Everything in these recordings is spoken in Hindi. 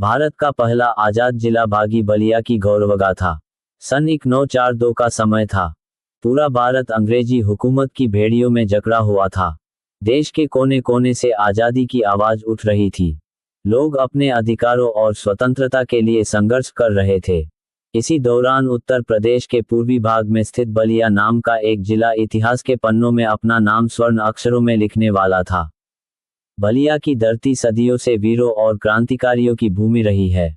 भारत का पहला आजाद जिला बागी बलिया की गौरवगाथा। सन 1942 का समय था। पूरा भारत अंग्रेजी हुकूमत की भेड़ियों में जकड़ा हुआ था। देश के कोने कोने से आज़ादी की आवाज़ उठ रही थी। लोग अपने अधिकारों और स्वतंत्रता के लिए संघर्ष कर रहे थे। इसी दौरान उत्तर प्रदेश के पूर्वी भाग में स्थित बलिया नाम का एक जिला इतिहास के पन्नों में अपना नाम स्वर्ण अक्षरों में लिखने वाला था। बलिया की धरती सदियों से वीरों और क्रांतिकारियों की भूमि रही है।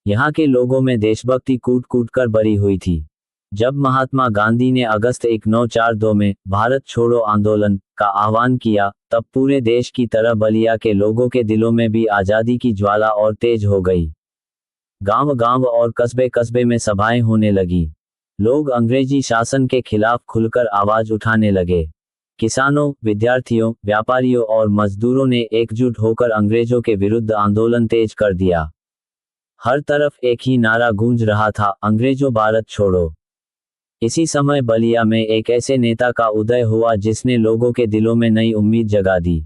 यहाँ के लोगों में देशभक्ति कूट कूट कर भरी हुई थी। जब महात्मा गांधी ने अगस्त 1942 में भारत छोड़ो आंदोलन का आह्वान किया, तब पूरे देश की तरह बलिया के लोगों के दिलों में भी आज़ादी की ज्वाला और तेज हो गई। गांव गांव और कस्बे कस्बे में सभाएं होने लगी। लोग अंग्रेजी शासन के खिलाफ खुलकर आवाज उठाने लगे। किसानों, विद्यार्थियों, व्यापारियों और मजदूरों ने एकजुट होकर अंग्रेजों के विरुद्ध आंदोलन तेज कर दिया। हर तरफ एक ही नारा गूंज रहा था, अंग्रेजों भारत छोड़ो। इसी समय बलिया में एक ऐसे नेता का उदय हुआ जिसने लोगों के दिलों में नई उम्मीद जगा दी।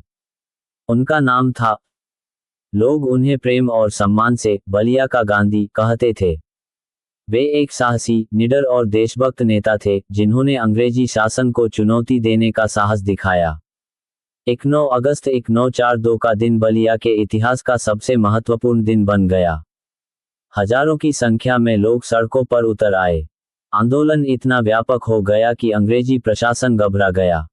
उनका नाम था, लोग उन्हें प्रेम और सम्मान से बलिया का गांधी कहते थे। वे एक साहसी, निडर और देशभक्त नेता थे जिन्होंने अंग्रेजी शासन को चुनौती देने का साहस दिखाया। 9 अगस्त 1942 का दिन बलिया के इतिहास का सबसे महत्वपूर्ण दिन बन गया। हजारों की संख्या में लोग सड़कों पर उतर आए। आंदोलन इतना व्यापक हो गया कि अंग्रेजी प्रशासन घबरा गया।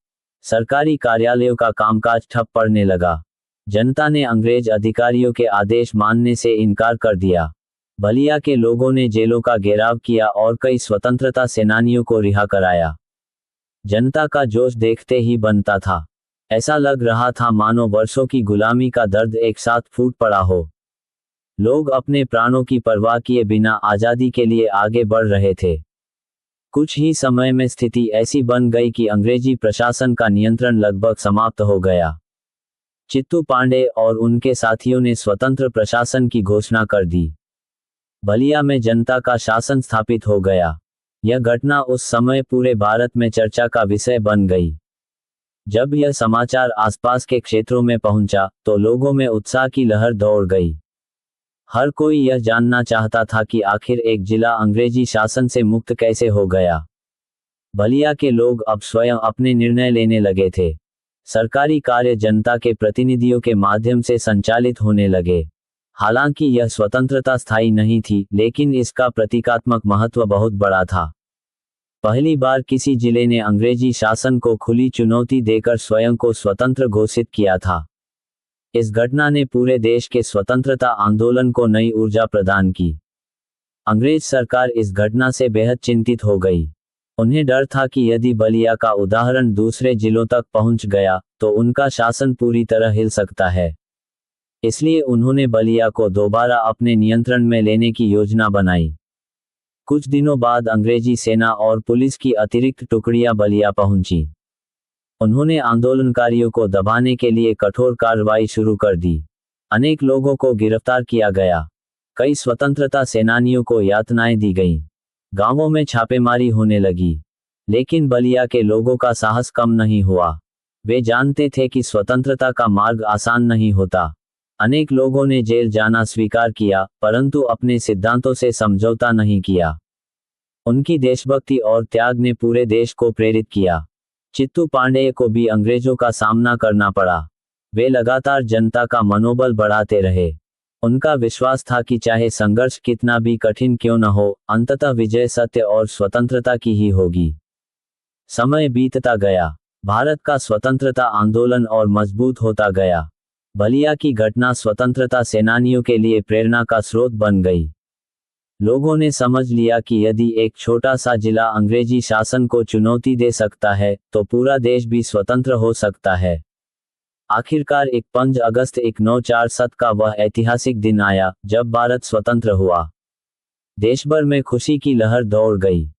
सरकारी कार्यालयों का कामकाज ठप पड़ने लगा। जनता ने अंग्रेज अधिकारियों के आदेश मानने से इनकार कर दिया। बलिया के लोगों ने जेलों का घेराव किया और कई स्वतंत्रता सेनानियों को रिहा कराया। जनता का जोश देखते ही बनता था। ऐसा लग रहा था मानो वर्षों की गुलामी का दर्द एक साथ फूट पड़ा हो। लोग अपने प्राणों की परवाह किए बिना आज़ादी के लिए आगे बढ़ रहे थे। कुछ ही समय में स्थिति ऐसी बन गई कि अंग्रेजी प्रशासन का नियंत्रण लगभग समाप्त हो गया। चित्तू पांडे और उनके साथियों ने स्वतंत्र प्रशासन की घोषणा कर दी। बलिया में जनता का शासन स्थापित हो गया। यह घटना उस समय पूरे भारत में चर्चा का विषय बन गई। जब यह समाचार आसपास के क्षेत्रों में पहुंचा, तो लोगों में उत्साह की लहर दौड़ गई। हर कोई यह जानना चाहता था कि आखिर एक जिला अंग्रेजी शासन से मुक्त कैसे हो गया। बलिया के लोग अब स्वयं अपने निर्णय लेने लगे थे। सरकारी कार्य जनता के प्रतिनिधियों के माध्यम से संचालित होने लगे। हालांकि यह स्वतंत्रता स्थायी नहीं थी, लेकिन इसका प्रतीकात्मक महत्व बहुत बड़ा था। पहली बार किसी जिले ने अंग्रेजी शासन को खुली चुनौती देकर स्वयं को स्वतंत्र घोषित किया था। इस घटना ने पूरे देश के स्वतंत्रता आंदोलन को नई ऊर्जा प्रदान की। अंग्रेज सरकार इस घटना से बेहद चिंतित हो गई। उन्हें डर था कि यदि बलिया का उदाहरण दूसरे जिलों तक पहुंच गया, तो उनका शासन पूरी तरह हिल सकता है। इसलिए उन्होंने बलिया को दोबारा अपने नियंत्रण में लेने की योजना बनाई। कुछ दिनों बाद अंग्रेजी सेना और पुलिस की अतिरिक्त टुकड़ियां बलिया पहुंची। उन्होंने आंदोलनकारियों को दबाने के लिए कठोर कार्रवाई शुरू कर दी। अनेक लोगों को गिरफ्तार किया गया। कई स्वतंत्रता सेनानियों को यातनाएं दी गईं। गांवों में छापेमारी होने लगी। लेकिन बलिया के लोगों का साहस कम नहीं हुआ। वे जानते थे कि स्वतंत्रता का मार्ग आसान नहीं होता। अनेक लोगों ने जेल जाना स्वीकार किया, परंतु अपने सिद्धांतों से समझौता नहीं किया। उनकी देशभक्ति और त्याग ने पूरे देश को प्रेरित किया। चित्तू पांडे को भी अंग्रेजों का सामना करना पड़ा। वे लगातार जनता का मनोबल बढ़ाते रहे। उनका विश्वास था कि चाहे संघर्ष कितना भी कठिन क्यों न हो, अंततः विजय सत्य और स्वतंत्रता की ही होगी। समय बीतता गया। भारत का स्वतंत्रता आंदोलन और मजबूत होता गया। बलिया की घटना स्वतंत्रता सेनानियों के लिए प्रेरणा का स्रोत बन गई। लोगों ने समझ लिया कि यदि एक छोटा सा जिला अंग्रेजी शासन को चुनौती दे सकता है, तो पूरा देश भी स्वतंत्र हो सकता है। आखिरकार 5 अगस्त 1947 का वह ऐतिहासिक दिन आया, जब भारत स्वतंत्र हुआ। देशभर में खुशी की लहर दौड़ गई।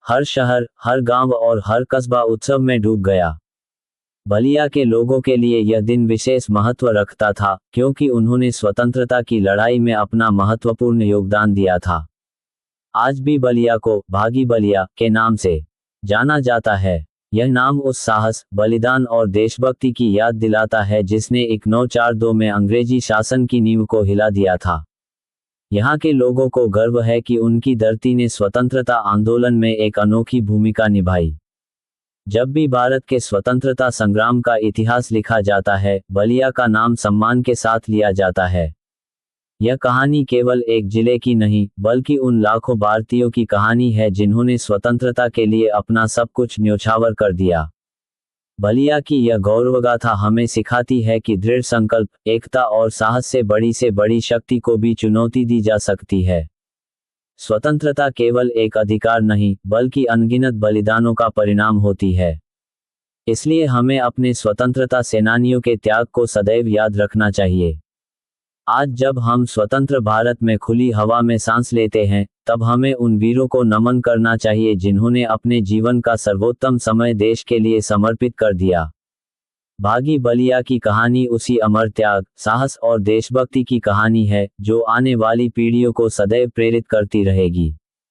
हर शहर, हर गांव और हर कस्बा उत्सव में डूब गया। बलिया के लोगों के लिए यह दिन विशेष महत्व रखता था, क्योंकि उन्होंने स्वतंत्रता की लड़ाई में अपना महत्वपूर्ण योगदान दिया था। आज भी बलिया को बागी बलिया के नाम से जाना जाता है। यह नाम उस साहस, बलिदान और देशभक्ति की याद दिलाता है जिसने 1942 में अंग्रेजी शासन की नींव को हिला दिया था। यहाँ के लोगों को गर्व है कि उनकी धरती ने स्वतंत्रता आंदोलन में एक अनोखी भूमिका निभाई। जब भी भारत के स्वतंत्रता संग्राम का इतिहास लिखा जाता है, बलिया का नाम सम्मान के साथ लिया जाता है। यह कहानी केवल एक जिले की नहीं, बल्कि उन लाखों भारतीयों की कहानी है जिन्होंने स्वतंत्रता के लिए अपना सब कुछ न्योछावर कर दिया। बलिया की यह गौरवगाथा हमें सिखाती है कि दृढ़ संकल्प, एकता और साहस से बड़ी शक्ति को भी चुनौती दी जा सकती है। स्वतंत्रता केवल एक अधिकार नहीं, बल्कि अनगिनत बलिदानों का परिणाम होती है। इसलिए हमें अपने स्वतंत्रता सेनानियों के त्याग को सदैव याद रखना चाहिए। आज जब हम स्वतंत्र भारत में खुली हवा में सांस लेते हैं, तब हमें उन वीरों को नमन करना चाहिए जिन्होंने अपने जीवन का सर्वोत्तम समय देश के लिए समर्पित कर दिया। बागी बलिया की कहानी उसी अमर त्याग, साहस और देशभक्ति की कहानी है, जो आने वाली पीढ़ियों को सदैव प्रेरित करती रहेगी।